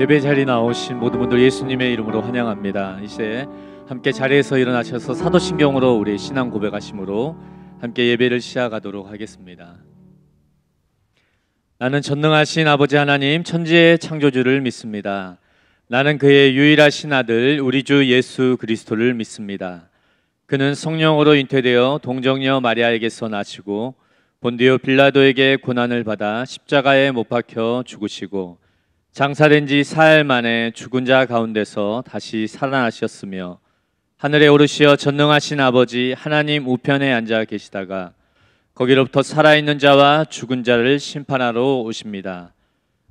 예배 자리에 나오신 모든 분들 예수님의 이름으로 환영합니다. 이제 함께 자리에서 일어나셔서 사도신경으로 우리의 신앙 고백하심으로 함께 예배를 시작하도록 하겠습니다. 나는 전능하신 아버지 하나님 천지의 창조주를 믿습니다. 나는 그의 유일하신 아들 우리 주 예수 그리스도를 믿습니다. 그는 성령으로 잉태되어 동정녀 마리아에게서 나시고 본디오 빌라도에게 고난을 받아 십자가에 못 박혀 죽으시고 장사된 지 사흘 만에 죽은 자 가운데서 다시 살아나셨으며 하늘에 오르시어 전능하신 아버지 하나님 우편에 앉아 계시다가 거기로부터 살아있는 자와 죽은 자를 심판하러 오십니다.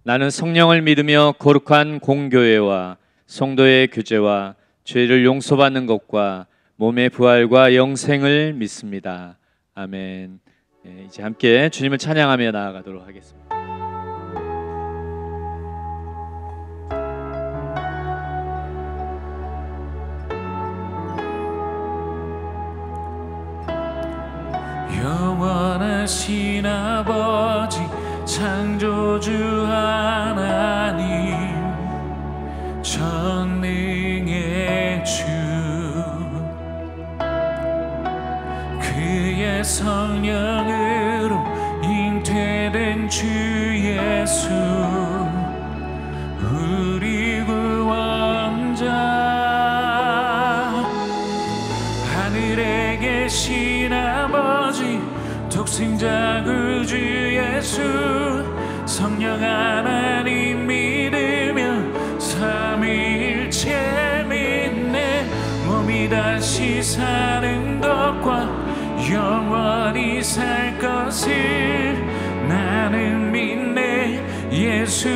나는 성령을 믿으며 거룩한 공교회와 성도의 교제와 죄를 용서받는 것과 몸의 부활과 영생을 믿습니다. 아멘. 이제 함께 주님을 찬양하며 나아가도록 하겠습니다. 영원하신 아버지 창조주 하나님 전능의 주 그의 성령으로 잉태된 주 예수 우리 구원자 하늘에 계신 아버지 독생자 구주 예수 성령 하나님 믿으며 삼위일체 믿네 몸이 다시 사는 것과 영원히 살 것을 나는 믿네 예수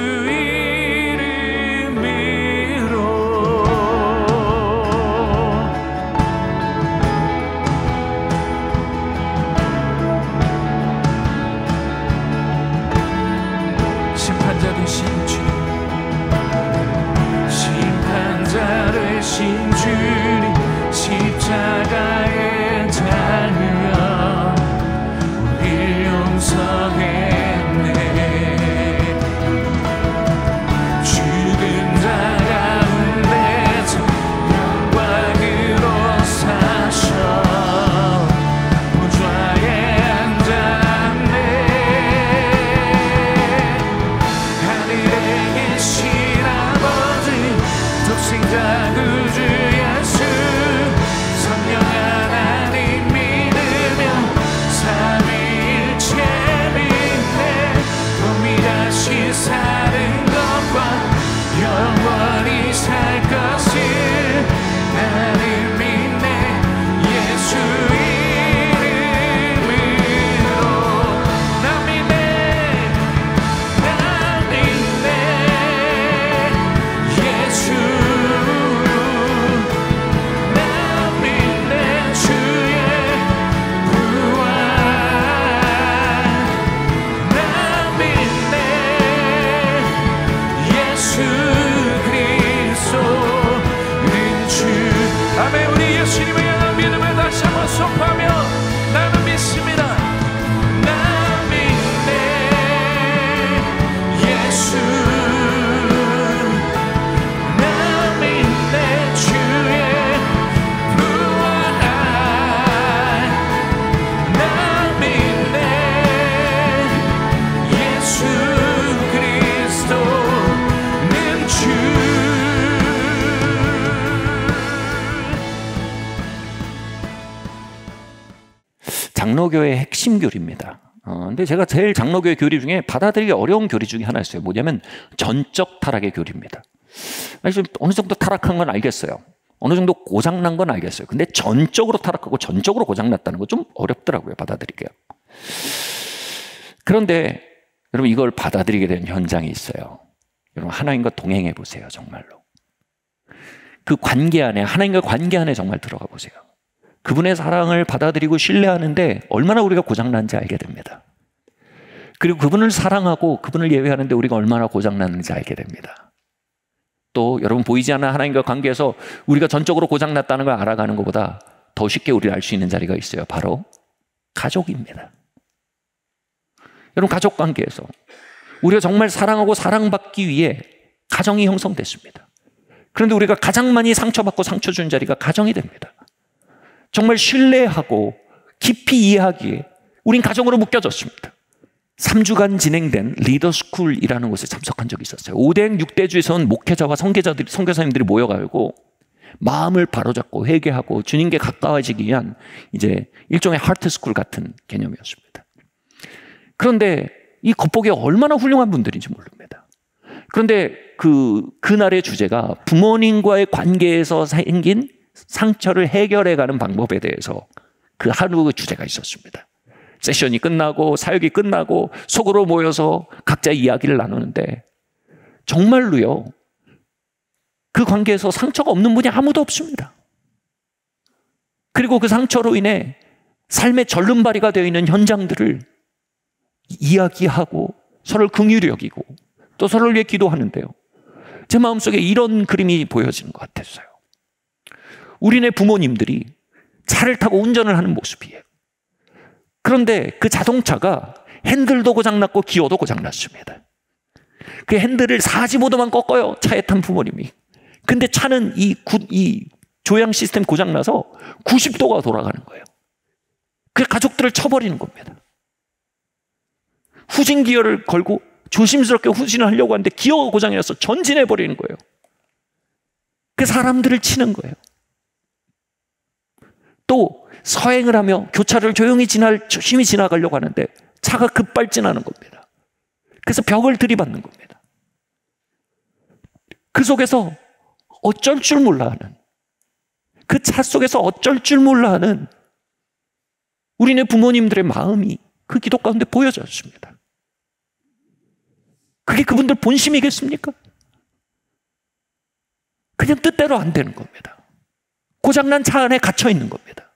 심판자되신 주님 십자가에 달려 우릴 용서했네 죽은 자 가운데서 영광으로 사셔 보좌에 앉았네 하늘에 계신 아버지 독생자 구주 예수 성령 하나님 믿으며 삼위일체 믿네 몸이 다시 사는 것과 영원히 살 것을 나는 믿네 예수 이름으로 나 믿네 나 믿네 예수 나 믿네 주의 부활 나 믿네 예수 그리스도는 주 아멘. 우리 예수님을 향한 믿음을 다시 한번 선포하며 나는 믿습니다. 나 믿네 예수 나 믿네 주의 부활 나 믿네 예수 그리스도는 주 장로교의 핵심 교리입니다. 근데 제가 제일 장로교의 교리 중에 받아들이기 어려운 교리 중에 하나 있어요. 뭐냐면 전적 타락의 교리입니다. 좀 어느 정도 타락한 건 알겠어요. 어느 정도 고장난 건 알겠어요. 근데 전적으로 타락하고 전적으로 고장났다는 거 좀 어렵더라고요. 받아들이기가. 그런데 여러분 이걸 받아들이게 된 현장이 있어요. 여러분 하나님과 동행해 보세요. 정말로. 그 관계 안에 하나님과 관계 안에 정말 들어가 보세요. 그분의 사랑을 받아들이고 신뢰하는데 얼마나 우리가 고장난지 알게 됩니다. 그리고 그분을 사랑하고 그분을 예배하는데 우리가 얼마나 고장났는지 알게 됩니다. 또 여러분, 보이지 않는 하나님과 관계에서 우리가 전적으로 고장났다는 걸 알아가는 것보다 더 쉽게 우리를 알 수 있는 자리가 있어요. 바로 가족입니다. 여러분, 가족 관계에서 우리가 정말 사랑하고 사랑받기 위해 가정이 형성됐습니다. 그런데 우리가 가장 많이 상처받고 상처 준 자리가 가정이 됩니다. 정말 신뢰하고 깊이 이해하기에 우린 가정으로 묶여졌습니다. 3주간 진행된 리더스쿨이라는 곳에 참석한 적이 있었어요. 5대행 6대주에서 온 목회자와 선교사님들이 모여가지고 마음을 바로잡고 회개하고 주님께 가까워지기 위한 이제 일종의 하트스쿨 같은 개념이었습니다. 그런데 이 겉보기에 얼마나 훌륭한 분들인지 모릅니다. 그런데 그날의 주제가 부모님과의 관계에서 생긴 상처를 해결해가는 방법에 대해서 그 하루 주제가 있었습니다. 세션이 끝나고 사역이 끝나고 속으로 모여서 각자 이야기를 나누는데 정말로요, 그 관계에서 상처가 없는 분이 아무도 없습니다. 그리고 그 상처로 인해 삶의 절름발이가 되어 있는 현장들을 이야기하고 서로를 긍휼히 여기고 또 서로를 위해 기도하는데요, 제 마음속에 이런 그림이 보여지는 것 같았어요. 우리네 부모님들이 차를 타고 운전을 하는 모습이에요. 그런데 그 자동차가 핸들도 고장났고 기어도 고장났습니다. 그 핸들을 45도만 꺾어요, 차에 탄 부모님이. 근데 차는 이 조향 시스템 고장나서 90도가 돌아가는 거예요. 그 가족들을 쳐버리는 겁니다. 후진 기어를 걸고 조심스럽게 후진을 하려고 하는데 기어가 고장이 나서 전진해버리는 거예요. 그 사람들을 치는 거예요. 또 서행을 하며 교차를 조심히 지나가려고 하는데 차가 급발진하는 겁니다. 그래서 벽을 들이받는 겁니다. 그 속에서 어쩔 줄 몰라 하는, 그 차 속에서 어쩔 줄 몰라 하는 우리네 부모님들의 마음이 그 기도 가운데 보여졌습니다. 그게 그분들 본심이겠습니까? 그냥 뜻대로 안 되는 겁니다. 고장난 차 안에 갇혀 있는 겁니다.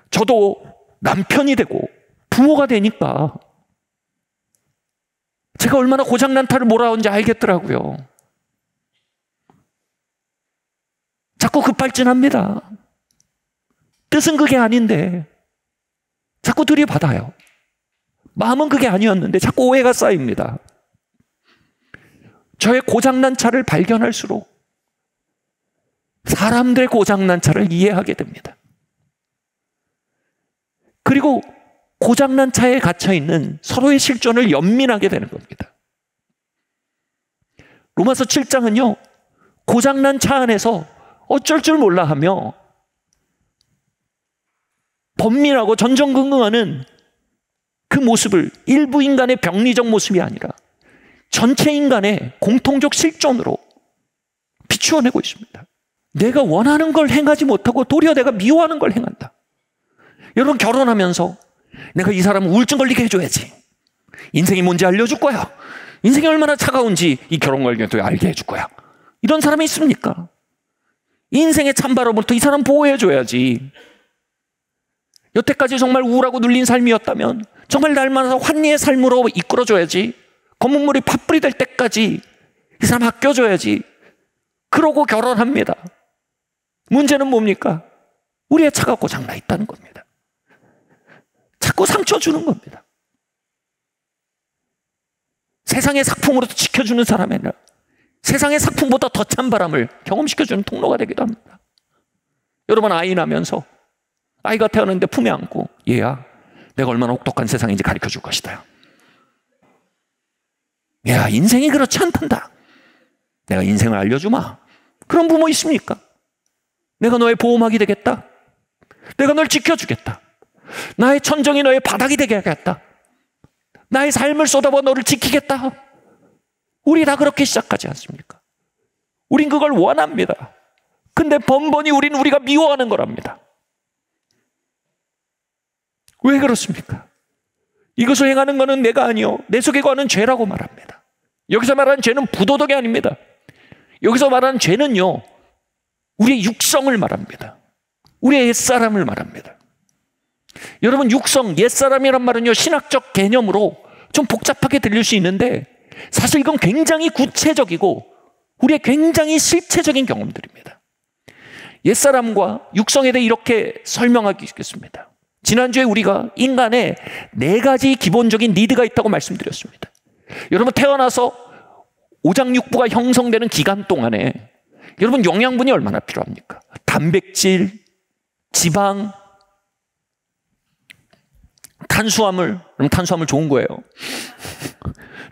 저도 남편이 되고 부모가 되니까 제가 얼마나 고장난 차를 몰아온지 알겠더라고요. 자꾸 급발진합니다. 뜻은 그게 아닌데 자꾸 들이받아요. 마음은 그게 아니었는데 자꾸 오해가 쌓입니다. 저의 고장난 차를 발견할수록 사람들의 고장난 차를 이해하게 됩니다. 그리고 고장난 차에 갇혀있는 서로의 실존을 연민하게 되는 겁니다. 로마서 7장은요, 고장난 차 안에서 어쩔 줄 몰라 하며 번민하고 전전긍긍하는 그 모습을 일부 인간의 병리적 모습이 아니라 전체 인간의 공통적 실존으로 비추어내고 있습니다. 내가 원하는 걸 행하지 못하고 도리어 내가 미워하는 걸 행한다. 여러분, 결혼하면서 내가 이 사람 우울증 걸리게 해줘야지, 인생이 뭔지 알려줄 거야, 인생이 얼마나 차가운지 이 결혼 관계도 알게 해줄 거야, 이런 사람이 있습니까? 인생의 찬바람부터 이 사람 보호해줘야지. 여태까지 정말 우울하고 눌린 삶이었다면 정말 날마다 환희의 삶으로 이끌어줘야지. 검은물이 팥불이 될 때까지 이 사람 아껴줘야지. 그러고 결혼합니다. 문제는 뭡니까? 우리의 차가 고장나 있다는 겁니다. 자꾸 상처 주는 겁니다. 세상의 작품으로도 지켜주는 사람이 아니라 세상의 작품보다 더 찬 바람을 경험시켜주는 통로가 되기도 합니다. 여러분, 아이 낳으면서 아이가 태어났는데 품에 안고, 얘야, 내가 얼마나 혹독한 세상인지 가르쳐줄 것이다. 야, 인생이 그렇지 않단다. 내가 인생을 알려주마. 그런 부모 있습니까? 내가 너의 보호막이 되겠다. 내가 널 지켜주겠다. 나의 천정이 너의 바닥이 되게 하겠다. 나의 삶을 쏟아부어 너를 지키겠다. 우리 다 그렇게 시작하지 않습니까? 우린 그걸 원합니다. 근데 번번이 우리가 미워하는 거랍니다. 왜 그렇습니까? 이것을 행하는 것은 내가 아니요, 내 속에 거하는 죄라고 말합니다. 여기서 말하는 죄는 부도덕이 아닙니다. 여기서 말하는 죄는요, 우리의 육성을 말합니다. 우리의 옛사람을 말합니다. 여러분, 육성, 옛사람이란 말은요, 신학적 개념으로 좀 복잡하게 들릴 수 있는데 사실 이건 굉장히 구체적이고 우리의 굉장히 실체적인 경험들입니다. 옛사람과 육성에 대해 이렇게 설명하겠습니다. 지난주에 우리가 인간의 4가지 기본적인 니드가 있다고 말씀드렸습니다. 여러분, 태어나서 오장육부가 형성되는 기간 동안에 여러분 영양분이 얼마나 필요합니까? 단백질, 지방, 탄수화물, 그럼 탄수화물 좋은 거예요.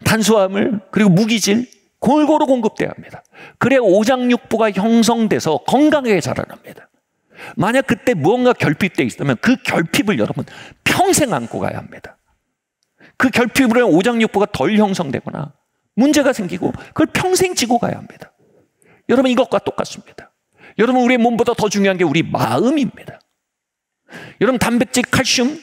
탄수화물, 그리고 무기질 골고루 공급돼야 합니다. 그래야 오장육부가 형성돼서 건강하게 자라납니다. 만약 그때 무언가 결핍되어 있다면 그 결핍을 여러분 평생 안고 가야 합니다. 그 결핍으로 오장육부가 덜 형성되거나 문제가 생기고 그걸 평생 지고 가야 합니다. 여러분, 이것과 똑같습니다. 여러분, 우리의 몸보다 더 중요한 게 우리 마음입니다. 여러분, 단백질, 칼슘,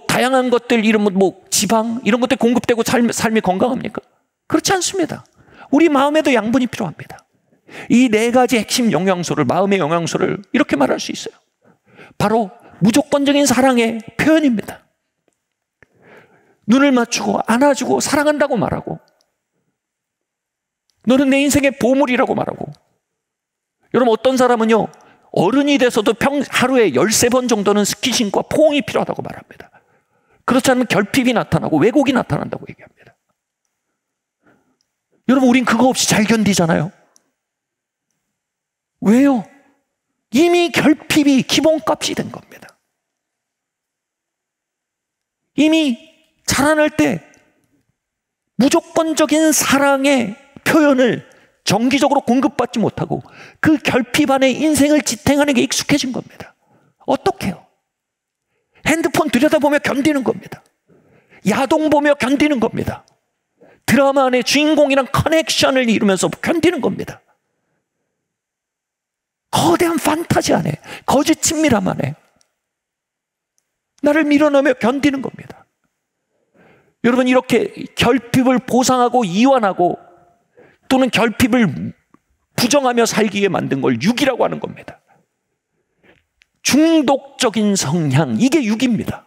다양한 것들, 이런 지방, 이런 것들 공급되고 삶이 건강합니까? 그렇지 않습니다. 우리 마음에도 양분이 필요합니다. 이 4가지 핵심 영양소를, 마음의 영양소를 이렇게 말할 수 있어요. 바로 무조건적인 사랑의 표현입니다. 눈을 맞추고 안아주고 사랑한다고 말하고, 너는 내 인생의 보물이라고 말하고. 여러분, 어떤 사람은요, 어른이 돼서도 하루에 13번 정도는 스킨십과 포옹이 필요하다고 말합니다. 그렇지 않으면 결핍이 나타나고 왜곡이 나타난다고 얘기합니다. 여러분, 우린 그거 없이 잘 견디잖아요. 왜요? 이미 결핍이 기본값이 된 겁니다. 이미 자라날 때 무조건적인 사랑의 표현을 정기적으로 공급받지 못하고 그 결핍 안에 인생을 지탱하는 게 익숙해진 겁니다. 어떡해요? 핸드폰 들여다보며 견디는 겁니다. 야동 보며 견디는 겁니다. 드라마 안에 주인공이랑 커넥션을 이루면서 견디는 겁니다. 거대한 판타지 안에, 거짓 친밀함 안에 나를 밀어넣으며 견디는 겁니다. 여러분, 이렇게 결핍을 보상하고 이완하고 또는 결핍을 부정하며 살기에 만든 걸 육이라고 하는 겁니다. 중독적인 성향, 이게 육입니다.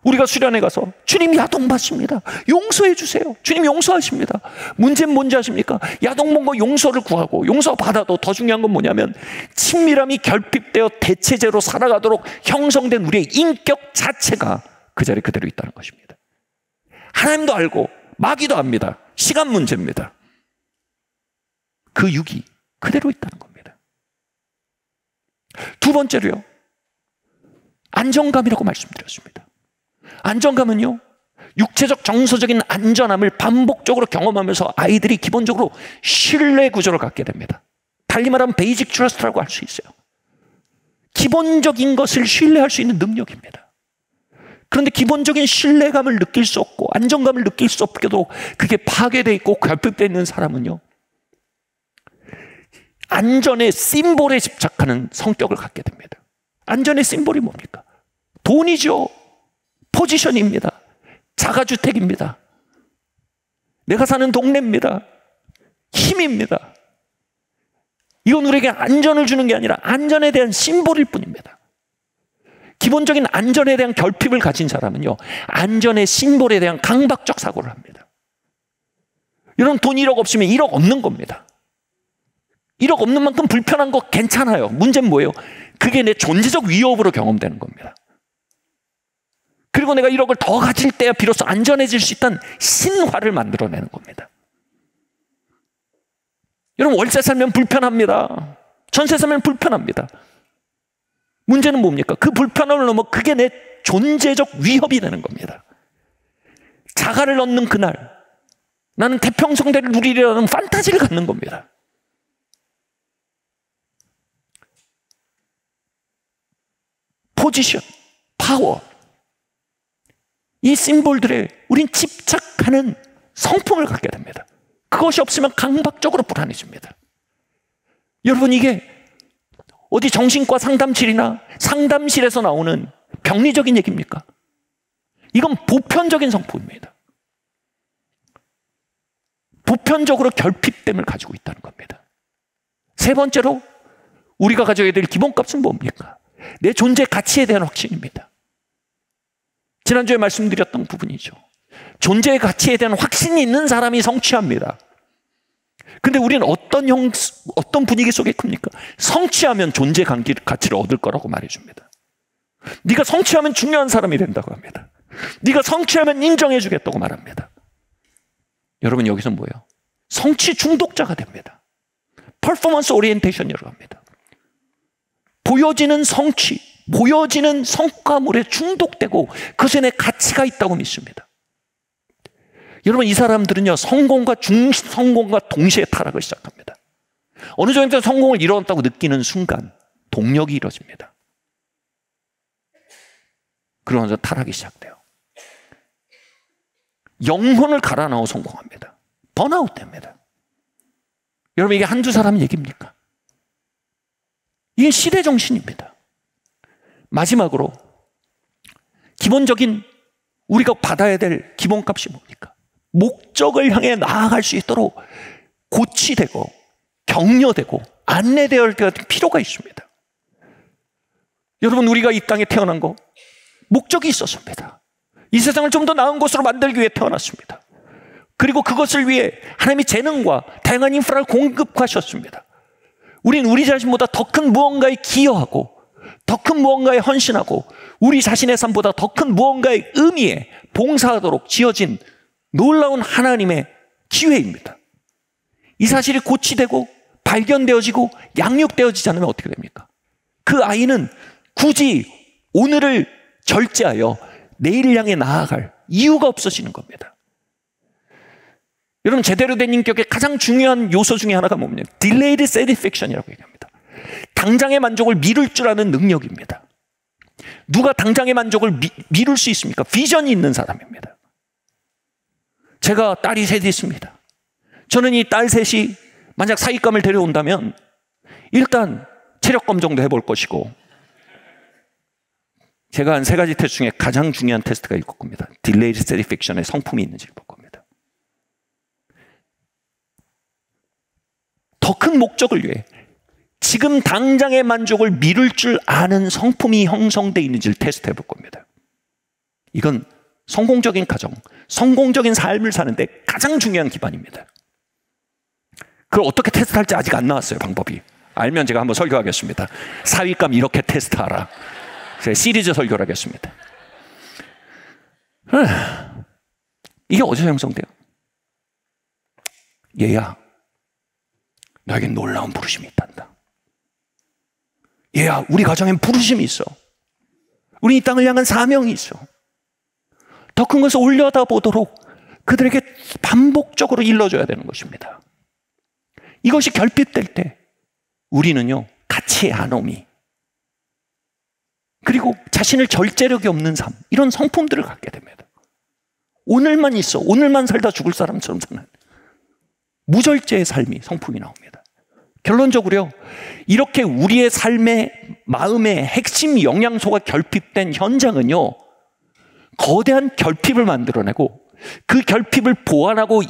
우리가 수련회 가서 주님 야동 봤습니다. 용서해 주세요. 주님 용서하십니다. 문제는 뭔지 아십니까? 야동 본 거 용서를 구하고 용서받아도 더 중요한 건 뭐냐면 친밀함이 결핍되어 대체제로 살아가도록 형성된 우리의 인격 자체가 그 자리에 그대로 있다는 것입니다. 하나님도 알고 마귀도 압니다. 시간 문제입니다. 그 육이 그대로 있다는 겁니다. 두 번째로요, 안정감이라고 말씀드렸습니다. 안정감은요, 육체적 정서적인 안전함을 반복적으로 경험하면서 아이들이 기본적으로 신뢰 구조를 갖게 됩니다. 달리 말하면 베이직 트러스트라고 할 수 있어요. 기본적인 것을 신뢰할 수 있는 능력입니다. 그런데 기본적인 신뢰감을 느낄 수 없고 안정감을 느낄 수 없게도 그게 파괴되어 있고 결핍되어 있는 사람은요, 안전의 심볼에 집착하는 성격을 갖게 됩니다. 안전의 심볼이 뭡니까? 돈이죠. 포지션입니다. 자가주택입니다. 내가 사는 동네입니다. 힘입니다. 이건 우리에게 안전을 주는 게 아니라 안전에 대한 심볼일 뿐입니다. 기본적인 안전에 대한 결핍을 가진 사람은요, 안전의 심볼에 대한 강박적 사고를 합니다. 여러분, 돈 1억 없으면 1억 없는 겁니다. 1억 없는 만큼 불편한 거 괜찮아요. 문제는 뭐예요? 그게 내 존재적 위협으로 경험되는 겁니다. 그리고 내가 1억을 더 가질 때야 비로소 안전해질 수 있다는 신화를 만들어내는 겁니다. 여러분, 월세 살면 불편합니다. 전세 살면 불편합니다. 문제는 뭡니까? 그 불편함을 넘어 그게 내 존재적 위협이 되는 겁니다. 자가를 얻는 그날 나는 태평성대를 누리려는 판타지를 갖는 겁니다. 포지션, 파워, 이 심볼들에 우린 집착하는 성품을 갖게 됩니다. 그것이 없으면 강박적으로 불안해집니다. 여러분, 이게 어디 정신과 상담실이나 상담실에서 나오는 병리적인 얘기입니까? 이건 보편적인 성품입니다. 보편적으로 결핍됨을 가지고 있다는 겁니다. 세 번째로, 우리가 가져야 될 기본값은 뭡니까? 내 존재 가치에 대한 확신입니다. 지난주에 말씀드렸던 부분이죠. 존재의 가치에 대한 확신이 있는 사람이 성취합니다. 근데 우리는 어떤 분위기 속에 큽니까? 성취하면 존재 가치를 얻을 거라고 말해줍니다. 네가 성취하면 중요한 사람이 된다고 합니다. 네가 성취하면 인정해 주겠다고 말합니다. 여러분, 여기서 뭐예요? 성취 중독자가 됩니다. 퍼포먼스 오리엔테이션이라고 합니다. 보여지는 성취, 보여지는 성과물에 중독되고 그것에 내 가치가 있다고 믿습니다. 여러분, 이 사람들은요, 성공과 동시에 타락을 시작합니다. 어느 정도 성공을 이뤘다고 느끼는 순간 동력이 이뤄집니다. 그러면서 타락이 시작돼요. 영혼을 갈아 넣어 성공합니다. 번아웃 됩니다. 여러분, 이게 한두 사람 얘기입니까? 이게 시대 정신입니다. 마지막으로 기본적인 우리가 받아야 될 기본값이 뭡니까? 목적을 향해 나아갈 수 있도록 고치되고 격려되고 안내되어야 할 필요가 있습니다. 여러분, 우리가 이 땅에 태어난 거 목적이 있었습니다. 이 세상을 좀 더 나은 곳으로 만들기 위해 태어났습니다. 그리고 그것을 위해 하나님이 재능과 다양한 인프라를 공급하셨습니다. 우린 우리 자신보다 더 큰 무언가에 기여하고 더 큰 무언가에 헌신하고 우리 자신의 삶보다 더 큰 무언가의 의미에 봉사하도록 지어진 놀라운 하나님의 기회입니다. 이 사실이 고치되고 발견되어지고 양육되어지지 않으면 어떻게 됩니까? 그 아이는 굳이 오늘을 절제하여 내일을 향해 나아갈 이유가 없어지는 겁니다. 여러분, 제대로 된 인격의 가장 중요한 요소 중에 하나가 뭡니까? Delayed Satisfaction이라고 얘기합니다. 당장의 만족을 미룰 줄 아는 능력입니다. 누가 당장의 만족을 미룰 수 있습니까? 비전이 있는 사람입니다. 제가 딸이 셋이 있습니다. 저는 이 딸 셋이 만약 사윗감을 데려온다면 일단 체력 검정도 해볼 것이고, 제가 한 3가지 테스트 중에 가장 중요한 테스트가 있을 겁니다. Delayed Satisfaction의 성품이 있는지를 볼 겁니다. 더 큰 목적을 위해 지금 당장의 만족을 미룰 줄 아는 성품이 형성되어 있는지를 테스트해 볼 겁니다. 이건 성공적인 가정, 성공적인 삶을 사는데 가장 중요한 기반입니다. 그걸 어떻게 테스트할지 아직 안 나왔어요, 방법이. 알면 제가 한번 설교하겠습니다. 사윗감 이렇게 테스트하라. 제가 시리즈 설교를 하겠습니다. 이게 어디서 형성돼요? 얘야, 너에게 놀라운 부르심이 있단다. 얘야, 우리 가정엔 부르심이 있어. 우리 이 땅을 향한 사명이 있어. 더 큰 것을 올려다보도록 그들에게 반복적으로 일러줘야 되는 것입니다. 이것이 결핍될 때 우리는요, 가치의 아노미, 그리고 자신을 절제력이 없는 삶, 이런 성품들을 갖게 됩니다. 오늘만 있어, 오늘만 살다 죽을 사람처럼 사는 무절제의 삶이 성품이 나옵니다. 결론적으로요, 이렇게 우리의 삶의 마음의 핵심 영양소가 결핍된 현장은요, 거대한 결핍을 만들어내고 그 결핍을 보완하고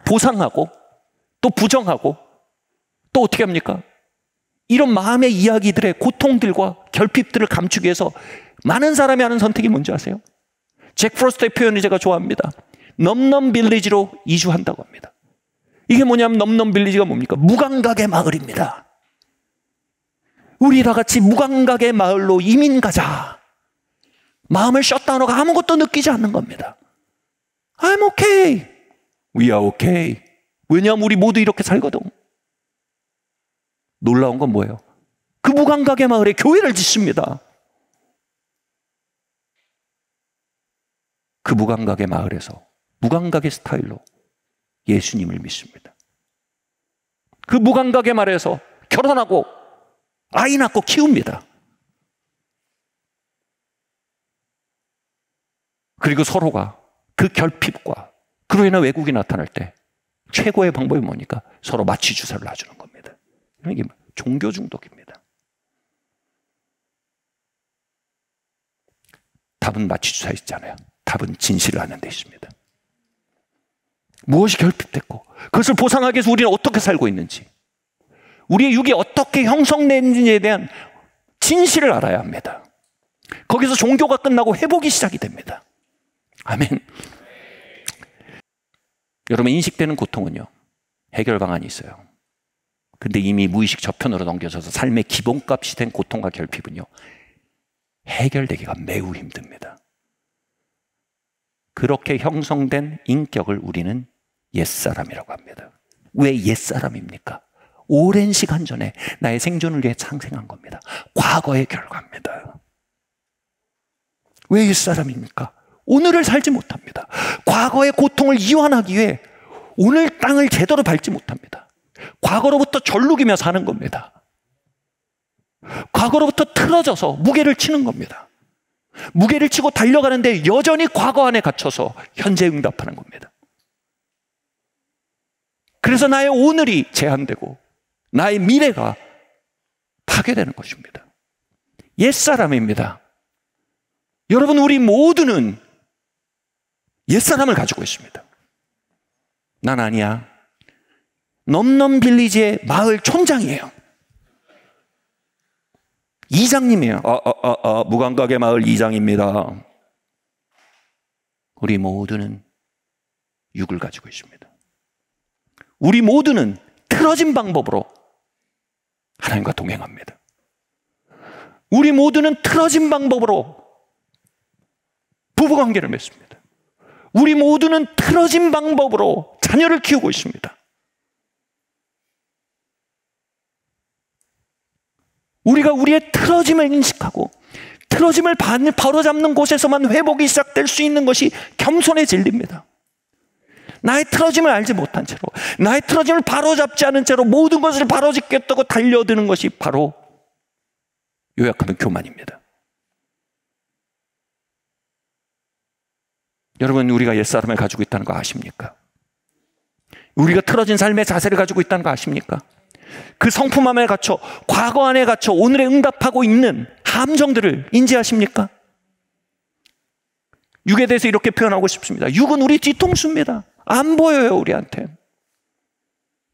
보상하고 또 부정하고 또 어떻게 합니까? 이런 마음의 이야기들의 고통들과 결핍들을 감추기 위해서 많은 사람이 하는 선택이 뭔지 아세요? 잭 프로스트의 표현을 제가 좋아합니다. 넘넘 빌리지로 이주한다고 합니다. 이게 뭐냐면 넘넘 빌리지가 뭡니까? 무감각의 마을입니다. 우리 다 같이 무감각의 마을로 이민 가자. 마음을 셧다운하고 아무것도 느끼지 않는 겁니다. I'm okay. We are okay. 왜냐하면 우리 모두 이렇게 살거든. 놀라운 건 뭐예요? 그 무감각의 마을에 교회를 짓습니다. 그 무감각의 마을에서 무감각의 스타일로 예수님을 믿습니다. 그 무감각의 마을에서 결혼하고 아이 낳고 키웁니다. 그리고 서로가 그 결핍과 그로 인한 왜곡이 나타날 때 최고의 방법이 뭡니까? 서로 마취 주사를 놔주는 겁니다. 이게 종교 중독입니다. 답은 마취 주사에 있잖아요. 답은 진실을 아는 데 있습니다. 무엇이 결핍됐고 그것을 보상하기 위해서 우리는 어떻게 살고 있는지, 우리의 육이 어떻게 형성되는지에 대한 진실을 알아야 합니다. 거기서 종교가 끝나고 회복이 시작이 됩니다. 아멘. 여러분, 인식되는 고통은요, 해결 방안이 있어요. 근데 이미 무의식 저편으로 넘겨져서 삶의 기본값이 된 고통과 결핍은요, 해결되기가 매우 힘듭니다. 그렇게 형성된 인격을 우리는 옛사람이라고 합니다. 왜 옛사람입니까? 오랜 시간 전에 나의 생존을 위해 상생한 겁니다. 과거의 결과입니다. 왜 옛사람입니까? 오늘을 살지 못합니다. 과거의 고통을 이완하기 위해 오늘 땅을 제대로 밟지 못합니다. 과거로부터 절룩이며 사는 겁니다. 과거로부터 틀어져서 무게를 치는 겁니다. 무게를 치고 달려가는데 여전히 과거 안에 갇혀서 현재 응답하는 겁니다. 그래서 나의 오늘이 제한되고 나의 미래가 파괴되는 것입니다. 옛사람입니다. 여러분, 우리 모두는 옛사람을 가지고 있습니다. 난 아니야. 넘넘 빌리지의 마을 촌장이에요. 이장님이에요. 무감각의 마을 이장입니다. 우리 모두는 육을 가지고 있습니다. 우리 모두는 틀어진 방법으로 하나님과 동행합니다. 우리 모두는 틀어진 방법으로 부부관계를 맺습니다. 우리 모두는 틀어진 방법으로 자녀를 키우고 있습니다. 우리가 우리의 틀어짐을 인식하고 틀어짐을 바로잡는 곳에서만 회복이 시작될 수 있는 것이 겸손의 진리입니다. 나의 틀어짐을 알지 못한 채로, 나의 틀어짐을 바로잡지 않은 채로 모든 것을 바로잡겠다고 달려드는 것이 바로 요약하면 교만입니다. 여러분, 우리가 옛사람을 가지고 있다는 거 아십니까? 우리가 틀어진 삶의 자세를 가지고 있다는 거 아십니까? 그 성품 안에 갇혀, 과거 안에 갇혀 오늘에 응답하고 있는 함정들을 인지하십니까? 육에 대해서 이렇게 표현하고 싶습니다. 육은 우리 뒤통수입니다. 안 보여요, 우리한테.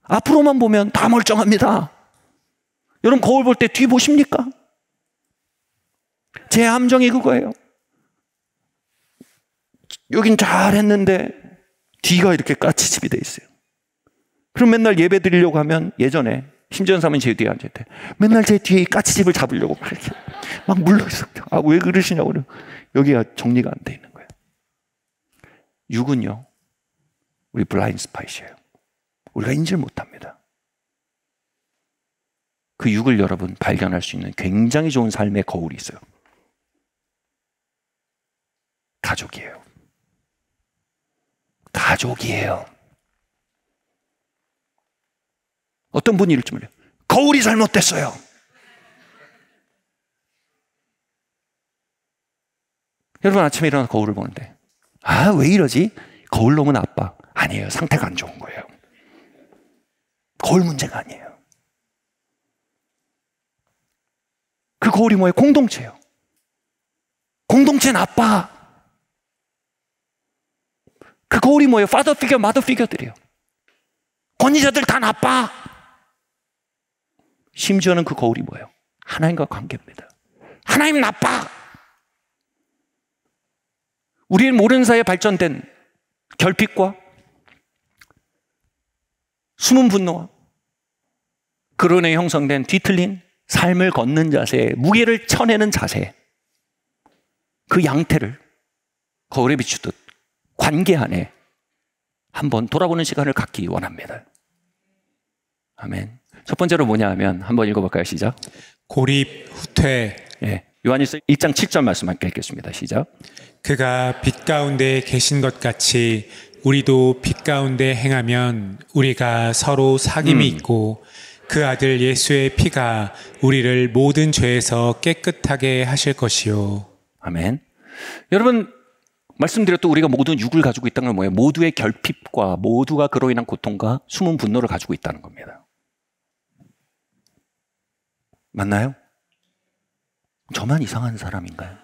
앞으로만 보면 다 멀쩡합니다. 여러분, 거울 볼 때 뒤 보십니까? 제 함정이 그거예요. 여긴 잘했는데 뒤가 이렇게 까치집이 돼 있어요. 그럼 맨날 예배 드리려고 하면, 예전에 심지어 사람은 제 뒤에 앉을 때 맨날 제 뒤에 까치집을 잡으려고 막 물러 있어요. 왜 그러시냐고. 여기가 정리가 안 돼 있는 거예요. 육은요, 우리 블라인드 스팟이에요. 우리가 인지를 못합니다. 그 육을 여러분 발견할 수 있는 굉장히 좋은 삶의 거울이 있어요. 가족이에요. 가족이에요. 어떤 분이 이럴지 몰라요. 거울이 잘못됐어요. 여러분, 아침에 일어나서 거울을 보는데, 왜 이러지? 거울 놈은 아빠. 아니에요. 상태가 안 좋은 거예요. 거울 문제가 아니에요. 그 거울이 뭐예요? 공동체예요. 공동체는 아빠. 그 거울이 뭐예요? 파더 피겨, 마더 피겨들이에요. 권위자들 다 나빠. 심지어는 그 거울이 뭐예요? 하나님과 관계입니다. 하나님 나빠. 우리는 모르는 사이에 발전된 결핍과 숨은 분노와 그로 인해 형성된 뒤틀린 삶을 걷는 자세, 무게를 쳐내는 자세, 그 양태를 거울에 비추듯 관계 안에 한번 돌아보는 시간을 갖기 원합니다. 아멘. 첫 번째로 뭐냐 하면, 한번 읽어볼까요? 시작. 고립, 후퇴. 요한일서 1장 7절 말씀 함께 읽겠습니다. 시작. 그가 빛 가운데 계신 것 같이 우리도 빛 가운데 행하면 우리가 서로 사귐이 있고 그 아들 예수의 피가 우리를 모든 죄에서 깨끗하게 하실 것이요. 아멘. 여러분, 말씀드렸던 우리가 모든 육을 가지고 있다는 건 뭐예요? 모두의 결핍과 모두가 그로 인한 고통과 숨은 분노를 가지고 있다는 겁니다. 맞나요? 저만 이상한 사람인가요?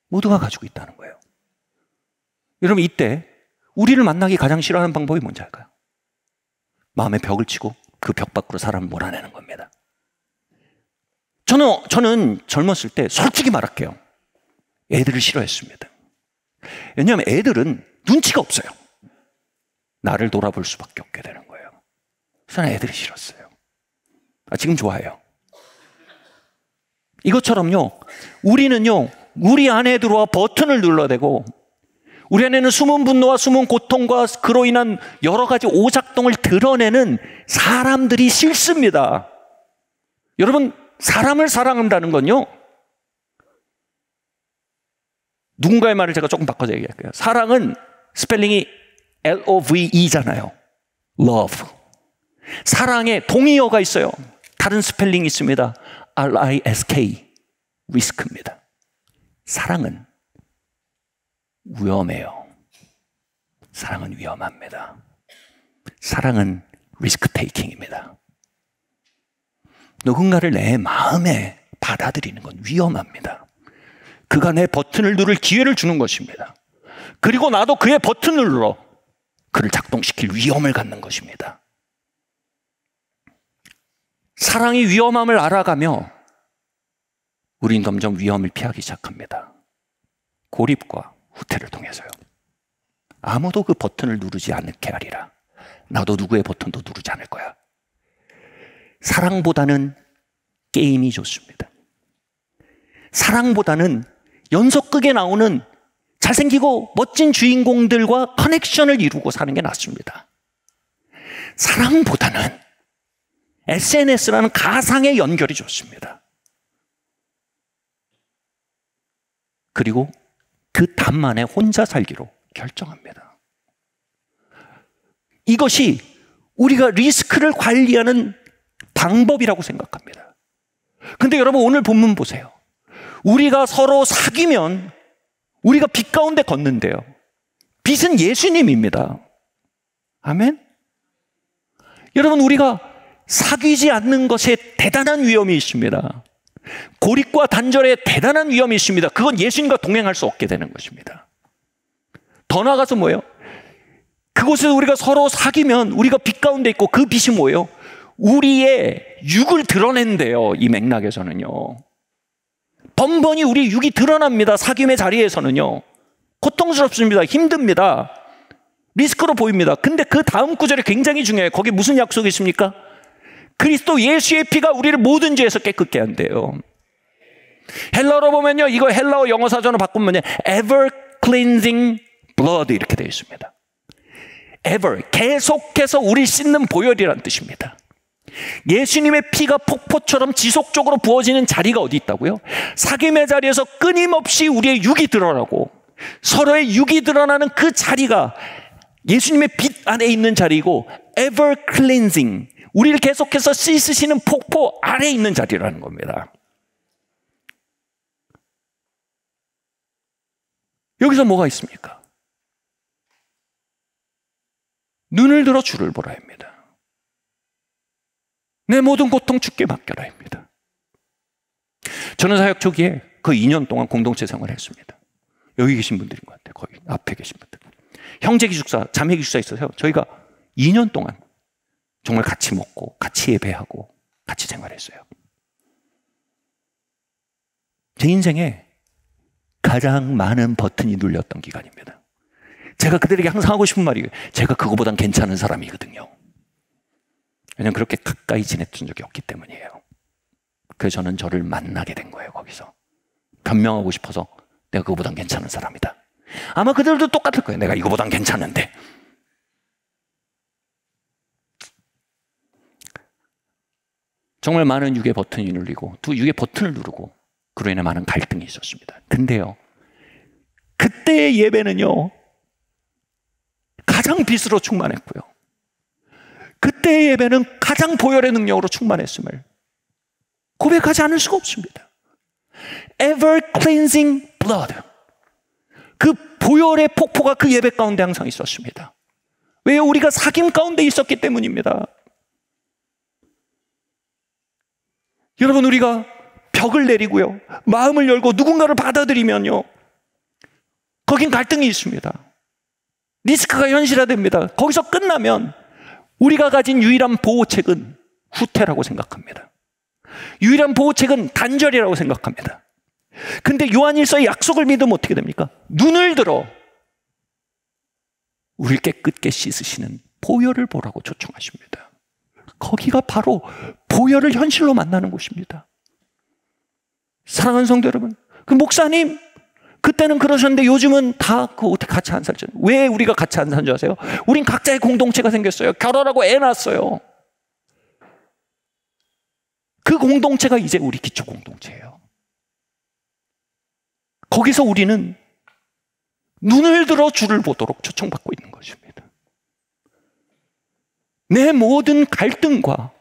모두가 가지고 있다는 거예요. 여러분, 이때 우리를 만나기 가장 싫어하는 방법이 뭔지 알까요? 마음에 벽을 치고 그 벽 밖으로 사람을 몰아내는 겁니다. 저는 젊었을 때 솔직히 말할게요. 애들을 싫어했습니다. 왜냐하면 애들은 눈치가 없어요. 나를 돌아볼 수밖에 없게 되는 거예요. 저는 애들이 싫었어요. 지금 좋아해요. 이것처럼요, 우리는요, 우리 안에 들어와 버튼을 눌러대고 우리 안에는 숨은 분노와 숨은 고통과 그로 인한 여러 가지 오작동을 드러내는 사람들이 싫습니다. 여러분, 사람을 사랑한다는 건요, 누군가의 말을 제가 조금 바꿔서 얘기할게요. 사랑은 스펠링이 L-O-V-E잖아요. Love. 사랑에 동의어가 있어요. 다른 스펠링이 있습니다. R-I-S-K. 리스크입니다. 사랑은 위험해요. 사랑은 위험합니다. 사랑은 리스크 테이킹입니다. 누군가를 내 마음에 받아들이는 건 위험합니다. 그가 내 버튼을 누를 기회를 주는 것입니다. 그리고 나도 그의 버튼을 눌러 그를 작동시킬 위험을 갖는 것입니다. 사랑이 위험함을 알아가며 우린 점점 위험을 피하기 시작합니다. 고립과 후퇴를 통해서요. 아무도 그 버튼을 누르지 않게 하리라. 나도 누구의 버튼도 누르지 않을 거야. 사랑보다는 게임이 좋습니다. 사랑보다는 연속극에 나오는 잘생기고 멋진 주인공들과 커넥션을 이루고 사는 게 낫습니다. 사랑보다는 SNS라는 가상의 연결이 좋습니다. 그리고 그 답만에 혼자 살기로 결정합니다. 이것이 우리가 리스크를 관리하는 방법이라고 생각합니다. 근데 여러분, 오늘 본문 보세요. 우리가 서로 사귀면 우리가 빛 가운데 걷는데요. 빛은 예수님입니다. 아멘? 여러분, 우리가 사귀지 않는 것에 대단한 위험이 있습니다. 고립과 단절에 대단한 위험이 있습니다. 그건 예수님과 동행할 수 없게 되는 것입니다. 더 나아가서 뭐예요? 그곳에서 우리가 서로 사귀면 우리가 빛 가운데 있고, 그 빛이 뭐예요? 우리의 육을 드러낸대요. 이 맥락에서는요. 번번이 우리 육이 드러납니다. 사귐의 자리에서는요. 고통스럽습니다. 힘듭니다. 리스크로 보입니다. 근데 그 다음 구절이 굉장히 중요해요. 거기 무슨 약속이 있습니까? 그리스도 예수의 피가 우리를 모든 죄에서 깨끗게 한대요. 헬라어로 보면요, 이거 헬라어 영어 사전으로 바꾸면 ever cleansing blood 이렇게 되어 있습니다. ever, 계속해서 우리 씻는 보혈이라는 뜻입니다. 예수님의 피가 폭포처럼 지속적으로 부어지는 자리가 어디 있다고요? 사귐의 자리에서 끊임없이 우리의 육이 드러나고 서로의 육이 드러나는 그 자리가 예수님의 빛 안에 있는 자리이고, ever cleansing, 우리를 계속해서 씻으시는 폭포 아래에 있는 자리라는 겁니다. 여기서 뭐가 있습니까? 눈을 들어 주를 보라 합니다. 내 모든 고통 주께 맡겨라 합니다. 저는 사역 초기에 그 2년 동안 공동체 생활을 했습니다. 여기 계신 분들인 것 같아요. 거기 앞에 계신 분들. 형제 기숙사, 자매 기숙사 있어서요. 저희가 2년 동안 정말 같이 먹고 같이 예배하고 같이 생활했어요. 제 인생에 가장 많은 버튼이 눌렸던 기간입니다. 제가 그들에게 항상 하고 싶은 말이, 제가 그거보단 괜찮은 사람이거든요. 왜냐하면 그렇게 가까이 지냈던 적이 없기 때문이에요. 그래서 저는 저를 만나게 된 거예요. 거기서 변명하고 싶어서 내가 그거보단 괜찮은 사람이다. 아마 그들도 똑같을 거예요. 내가 이거보단 괜찮은데. 정말 많은 육의 버튼이 눌리고, 또 육의 버튼을 누르고 그로 인해 많은 갈등이 있었습니다. 근데요, 그때의 예배는요 가장 빛으로 충만했고요, 그때의 예배는 가장 보혈의 능력으로 충만했음을 고백하지 않을 수가 없습니다. Ever cleansing blood, 그 보혈의 폭포가 그 예배 가운데 항상 있었습니다. 왜요? 우리가 사귐 가운데 있었기 때문입니다. 여러분, 우리가 벽을 내리고요, 마음을 열고 누군가를 받아들이면요, 거긴 갈등이 있습니다. 리스크가 현실화됩니다. 거기서 끝나면 우리가 가진 유일한 보호책은 후퇴라고 생각합니다. 유일한 보호책은 단절이라고 생각합니다. 근데 요한일서의 약속을 믿으면 어떻게 됩니까? 눈을 들어 우리를 깨끗게 씻으시는 보혈을 보라고 초청하십니다. 거기가 바로 보혈을 현실로 만나는 곳입니다. 사랑하는 성도 여러분, 그 목사님 그때는 그러셨는데 요즘은 다 어떻게 같이 안 살죠? 왜 우리가 같이 안 사는 줄 아세요? 우린 각자의 공동체가 생겼어요. 결혼하고 애 낳았어요. 그 공동체가 이제 우리 기초 공동체예요. 거기서 우리는 눈을 들어 주를 보도록 초청받고 있는 것입니다. 내 모든 갈등과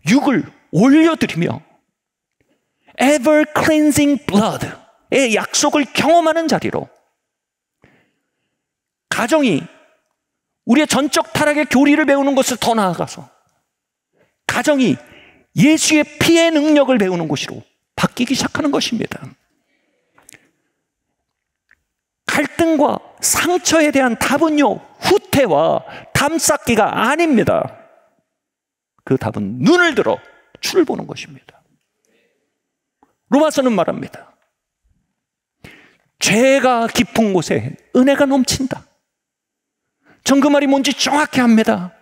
육을 올려드리며 ever cleansing blood의 약속을 경험하는 자리로 가정이 우리의 전적 타락의 교리를 배우는 것을 더 나아가서 가정이 예수의 피의 능력을 배우는 곳으로 바뀌기 시작하는 것입니다. 갈등과 상처에 대한 답은요, 후퇴와 담쌓기가 아닙니다. 그 답은 눈을 들어 주를 보는 것입니다. 로마서는 말합니다. 죄가 깊은 곳에 은혜가 넘친다. 전 그 말이 뭔지 정확히 압니다.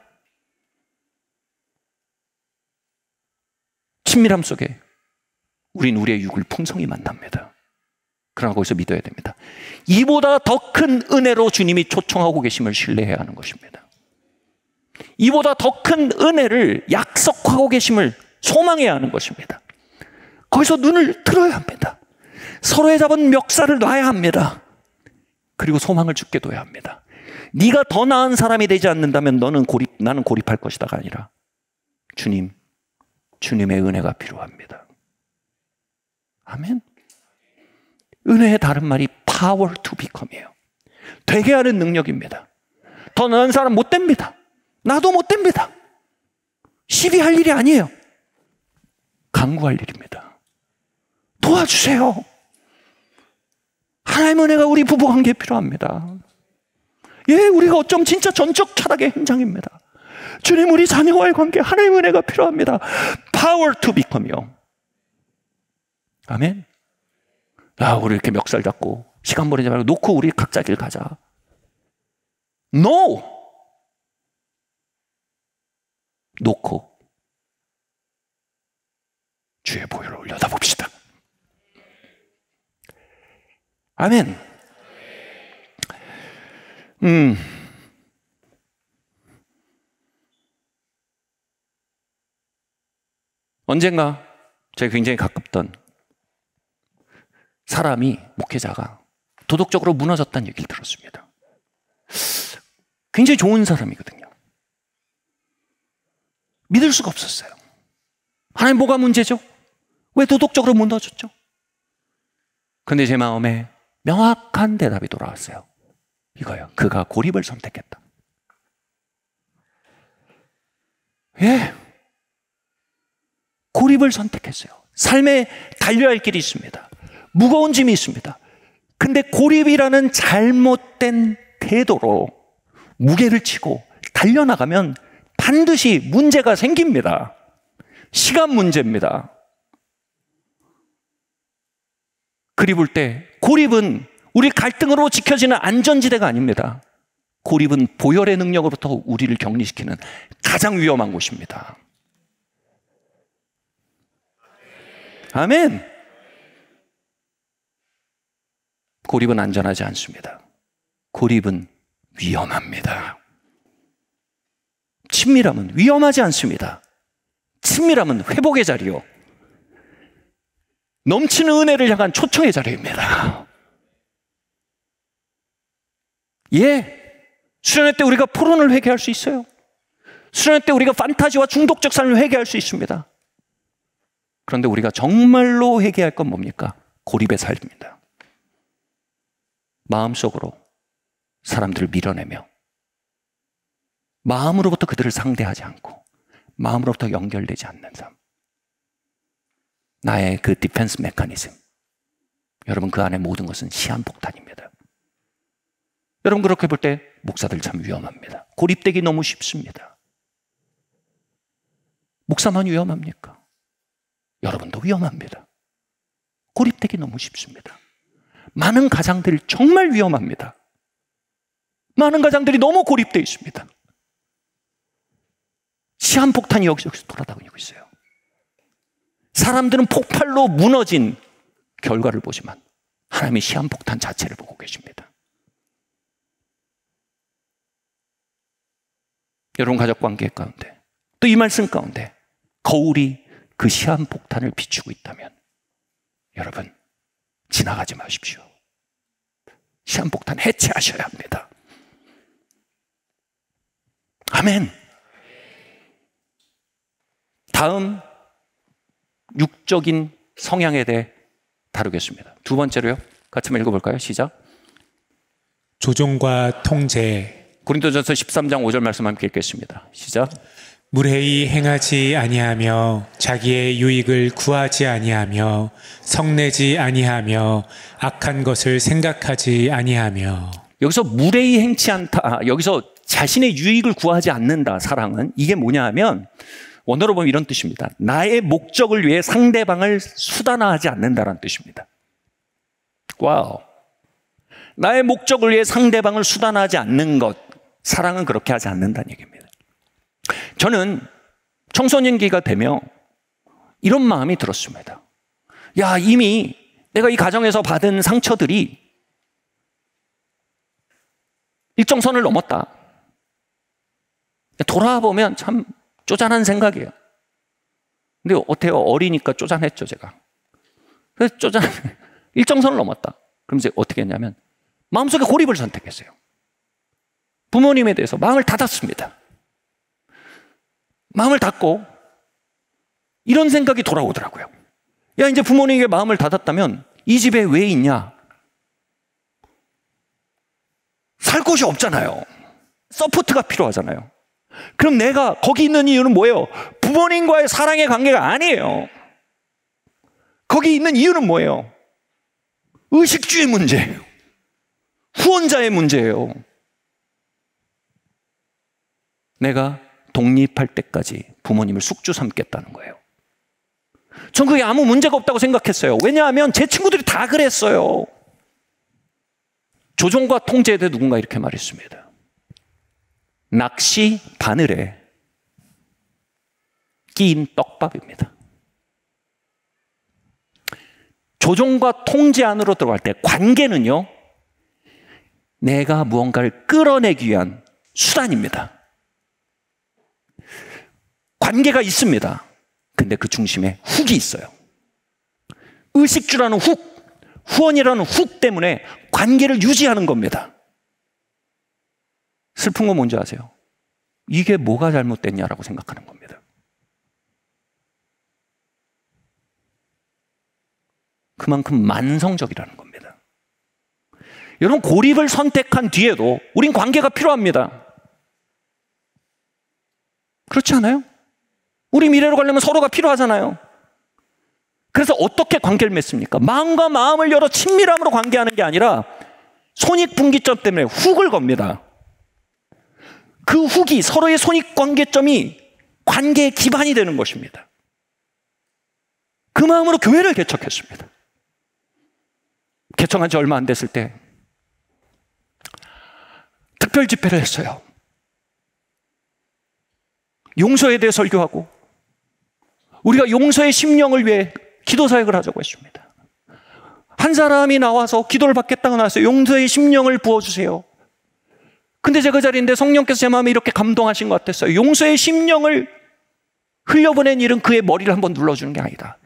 친밀함 속에 우린 우리의 육을 풍성히 만납니다. 그러나 거기서 믿어야 됩니다. 이보다 더 큰 은혜로 주님이 초청하고 계심을 신뢰해야 하는 것입니다. 이보다 더 큰 은혜를 약속하고 계심을 소망해야 하는 것입니다. 거기서 눈을 들어야 합니다. 서로의 잡은 멱살을 놔야 합니다. 그리고 소망을 주게 둬야 합니다. 네가 더 나은 사람이 되지 않는다면 나는 고립할 것이다가 아니라 주님의 은혜가 필요합니다. 아멘. 은혜의 다른 말이 power to become이에요. 되게 하는 능력입니다. 더 나은 사람 못 됩니다. 나도 못 됩니다. 시비할 일이 아니에요. 간구할 일입니다. 도와주세요. 하나님의 은혜가 우리 부부관계에 필요합니다. 예, 우리가 어쩜 진짜 전적 타락의 현장입니다. 주님, 우리 자녀와의 관계 하나님의 은혜가 필요합니다. Power to become이요. 아멘. 우리 이렇게 멱살 잡고 시간 버리지 말고 놓고 우리 각자 길 가자. No! 놓고 주의 보혈을 올려다 봅시다. 아멘. 언젠가 제가 굉장히 가깝던 사람이, 목회자가 도덕적으로 무너졌다는 얘기를 들었습니다. 굉장히 좋은 사람이거든요. 믿을 수가 없었어요. 하나님, 뭐가 문제죠? 왜 도덕적으로 무너졌죠? 근데 제 마음에 명확한 대답이 돌아왔어요. 이거요. 그가 고립을 선택했다. 예. 고립을 선택했어요. 삶에 달려야 할 길이 있습니다. 무거운 짐이 있습니다. 근데 고립이라는 잘못된 태도로 무게를 치고 달려나가면 반드시 문제가 생깁니다. 시간 문제입니다. 그리울 때 고립은 우리 갈등으로 지켜지는 안전지대가 아닙니다. 고립은 보혈의 능력으로부터 우리를 격리시키는 가장 위험한 곳입니다. 아멘. 고립은 안전하지 않습니다. 고립은 위험합니다. 친밀함은 위험하지 않습니다. 친밀함은 회복의 자리요, 넘치는 은혜를 향한 초청의 자리입니다. 예, 수련회 때 우리가 포론을 회개할 수 있어요. 수련회 때 우리가 판타지와 중독적 삶을 회개할 수 있습니다. 그런데 우리가 정말로 회개할 건 뭡니까? 고립의 삶입니다. 마음속으로 사람들을 밀어내며 마음으로부터 그들을 상대하지 않고 마음으로부터 연결되지 않는 삶. 나의 그 디펜스 메커니즘. 여러분, 그 안에 모든 것은 시한폭탄입니다. 여러분, 그렇게 볼 때 목사들 참 위험합니다. 고립되기 너무 쉽습니다. 목사만 위험합니까? 여러분도 위험합니다. 고립되기 너무 쉽습니다. 많은 가장들이 정말 위험합니다. 많은 가장들이 너무 고립되어 있습니다. 시한폭탄이 여기저기서 돌아다니고 있어요. 사람들은 폭발로 무너진 결과를 보지만 하나님의 시한폭탄 자체를 보고 계십니다. 여러분 가족관계 가운데 또 이 말씀 가운데 거울이 그 시한폭탄을 비추고 있다면 여러분 지나가지 마십시오. 시한폭탄 해체하셔야 합니다. 아멘. 다음 육적인 성향에 대해 다루겠습니다. 두 번째로요. 같이 한번 읽어볼까요? 시작. 조종과 통제. 고린도전서 13장 5절 말씀 함께 읽겠습니다. 시작. 무례히 행하지 아니하며 자기의 유익을 구하지 아니하며 성내지 아니하며 악한 것을 생각하지 아니하며. 여기서 무례히 행치 않다. 여기서 자신의 유익을 구하지 않는다. 사랑은 이게 뭐냐 하면 원어로 보면 이런 뜻입니다. 나의 목적을 위해 상대방을 수단화하지 않는다라는 뜻입니다. 와우. 나의 목적을 위해 상대방을 수단화하지 않는 것. 사랑은 그렇게 하지 않는다는 얘기입니다. 저는 청소년기가 되며 이런 마음이 들었습니다. 야, 이미 내가 이 가정에서 받은 상처들이 일정 선을 넘었다. 돌아보면 참 쪼잔한 생각이에요. 근데 어때요? 어리니까 쪼잔했죠, 제가. 그래서 일정 선을 넘었다. 그럼 이제 어떻게 했냐면 마음속에 고립을 선택했어요. 부모님에 대해서 마음을 닫았습니다. 마음을 닫고 이런 생각이 돌아오더라고요. 야, 이제 부모님에게 마음을 닫았다면 이 집에 왜 있냐? 살 곳이 없잖아요. 서포트가 필요하잖아요. 그럼 내가 거기 있는 이유는 뭐예요? 부모님과의 사랑의 관계가 아니에요. 거기 있는 이유는 뭐예요? 의식주의 문제예요. 후원자의 문제예요. 내가 독립할 때까지 부모님을 숙주 삼겠다는 거예요. 전 그게 아무 문제가 없다고 생각했어요. 왜냐하면 제 친구들이 다 그랬어요. 조종과 통제에 대해 누군가 이렇게 말했습니다. 낚시 바늘에 끼인 떡밥입니다. 조종과 통제 안으로 들어갈 때 관계는요, 내가 무언가를 끌어내기 위한 수단입니다. 관계가 있습니다. 근데 그 중심에 훅이 있어요. 의식주라는 훅, 후원이라는 훅 때문에 관계를 유지하는 겁니다. 슬픈 건 뭔지 아세요? 이게 뭐가 잘못됐냐라고 생각하는 겁니다. 그만큼 만성적이라는 겁니다. 여러분, 고립을 선택한 뒤에도 우린 관계가 필요합니다. 그렇지 않아요? 우리 미래로 가려면 서로가 필요하잖아요. 그래서 어떻게 관계를 맺습니까? 마음과 마음을 열어 친밀함으로 관계하는 게 아니라 손익분기점 때문에 훅을 겁니다. 그 훅이, 서로의 손익관계점이 관계의 기반이 되는 것입니다. 그 마음으로 교회를 개척했습니다. 개척한 지 얼마 안 됐을 때 특별 집회를 했어요. 용서에 대해 설교하고 우리가 용서의 심령을 위해 기도 사역을 하자고 했습니다. 한 사람이 나와서 기도를 받겠다고 나왔어요. 용서의 심령을 부어주세요. 근데 제가 그 자리인데 성령께서 제 마음에 이렇게 감동하신 것 같았어요. 용서의 심령을 흘려보낸 일은 그의 머리를 한번 눌러주는 게 아니다.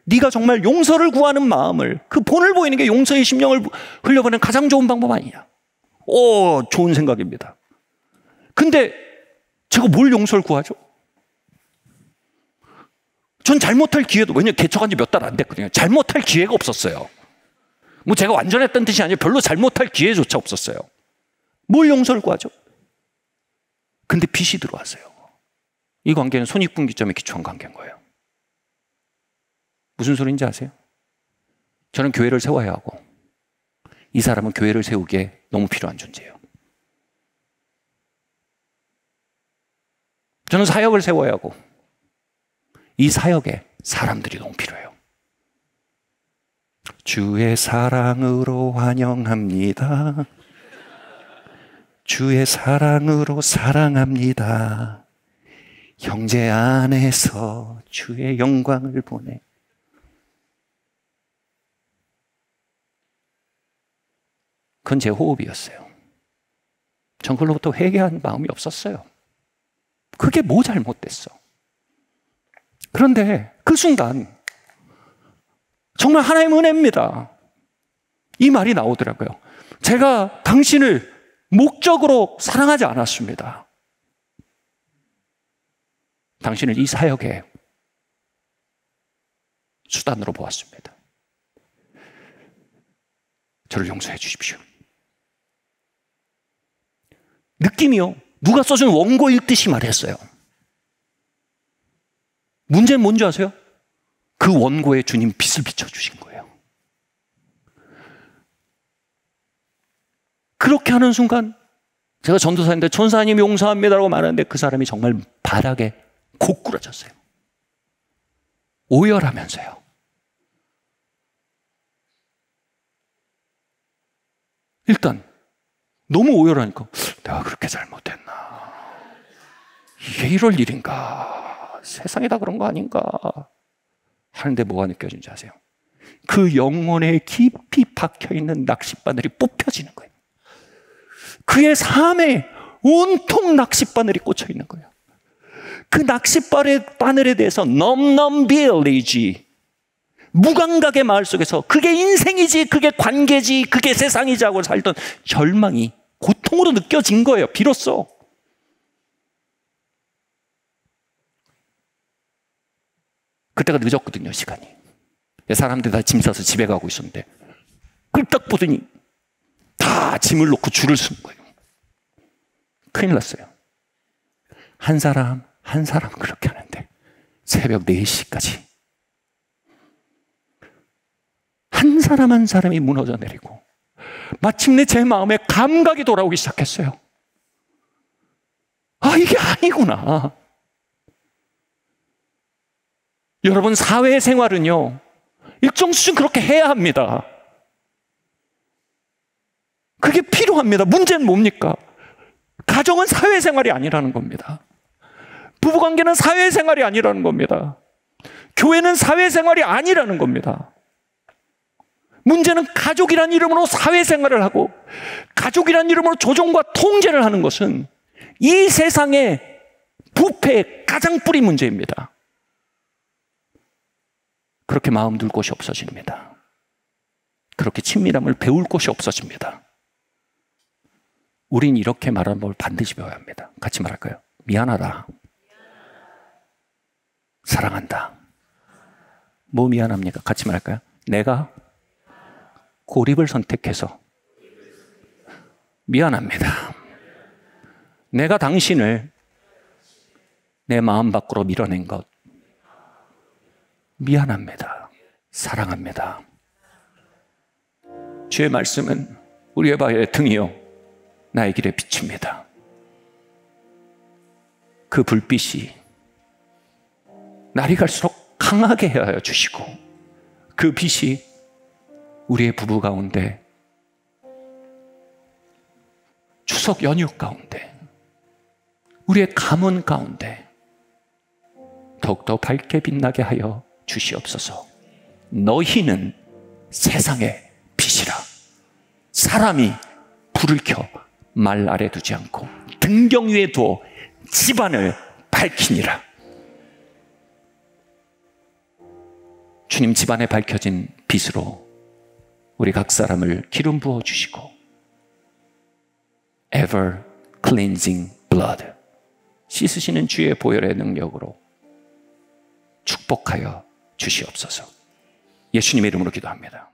네가 정말 용서를 구하는 마음을, 그 본을 보이는 게 용서의 심령을 흘려보내는 가장 좋은 방법 아니냐. 오, 좋은 생각입니다. 근데 제가 뭘 용서를 구하죠? 전 잘못할 기회도, 왜냐면 개척한 지 몇 달 안 됐거든요. 잘못할 기회가 없었어요. 뭐 제가 완전했다는 뜻이 아니라 별로 잘못할 기회조차 없었어요. 뭘 용서를 구하죠? 근데 빚이 들어왔어요. 이 관계는 손익분기점에 기초한 관계인 거예요. 무슨 소리인지 아세요? 저는 교회를 세워야 하고 이 사람은 교회를 세우기에 너무 필요한 존재예요. 저는 사역을 세워야 하고 이 사역에 사람들이 너무 필요해요. 주의 사랑으로 환영합니다. 주의 사랑으로 사랑합니다. 형제 안에서 주의 영광을 보내. 그건 제 호흡이었어요. 전 그로부터 회개한 마음이 없었어요. 그게 뭐 잘못됐어? 그런데 그 순간 정말 하나님의 은혜입니다. 이 말이 나오더라고요. 제가 당신을 목적으로 사랑하지 않았습니다. 당신을 이 사역의 수단으로 보았습니다. 저를 용서해 주십시오. 느낌이요. 누가 써준 원고 읽듯이 말했어요. 문제는 뭔지 아세요? 그 원고에 주님 빛을 비춰주신 거예요. 그렇게 하는 순간 제가 전도사인데 전사님 용서합니다라고 말하는데 그 사람이 정말 바닥에 고꾸라졌어요. 오열하면서요. 일단 너무 오열하니까 내가 그렇게 잘못했나? 이게 이럴 일인가? 세상이 다 그런 거 아닌가? 하는데 뭐가 느껴진지 아세요? 그 영혼에 깊이 박혀있는 낚싯바늘이 뽑혀지는 거예요. 그의 삶에 온통 낚싯바늘이 꽂혀있는 거예요. 그 낚싯바늘에 대해서 넘넘빌리지, 무감각의 마을 속에서 그게 인생이지, 그게 관계지, 그게 세상이지 하고 살던 절망이 고통으로 느껴진 거예요. 비로소. 그때가 늦었거든요, 시간이. 사람들이 다 짐 싸서 집에 가고 있었는데 꿀딱 보더니 다 짐을 놓고 줄을 쓴 거예요. 큰일 났어요. 한 사람 한 사람 그렇게 하는데 새벽 4시까지 한 사람 한 사람이 무너져 내리고 마침내 제 마음에 감각이 돌아오기 시작했어요. 아, 이게 아니구나. 여러분, 사회생활은요, 일정 수준 그렇게 해야 합니다. 그게 필요합니다. 문제는 뭡니까? 가정은 사회생활이 아니라는 겁니다. 부부관계는 사회생활이 아니라는 겁니다. 교회는 사회생활이 아니라는 겁니다. 문제는 가족이란 이름으로 사회생활을 하고 가족이란 이름으로 조종과 통제를 하는 것은 이 세상의 부패의 가장 뿌리 문제입니다. 그렇게 마음 둘 곳이 없어집니다. 그렇게 친밀함을 배울 곳이 없어집니다. 우린 이렇게 말하는 법을 반드시 배워야 합니다. 같이 말할까요? 미안하다. 사랑한다. 뭐 미안합니까? 같이 말할까요? 내가 고립을 선택해서 미안합니다. 내가 당신을 내 마음 밖으로 밀어낸 것 미안합니다. 사랑합니다. 주의 말씀은 우리의 발의 등이요 나의 길에 비칩니다. 그 불빛이 날이 갈수록 강하게 하여 주시고 그 빛이 우리의 부부 가운데, 추석 연휴 가운데, 우리의 가문 가운데 더욱더 밝게 빛나게 하여 주시옵소서. 너희는 세상의 빛이라. 사람이 불을 켜 말 아래 두지 않고 등경 위에 두어 집안을 밝히니라. 주님, 집안에 밝혀진 빛으로 우리 각 사람을 기름 부어 주시고 ever cleansing blood, 씻으시는 주의 보혈의 능력으로 축복하여 주시옵소서. 예수님의 이름으로 기도합니다.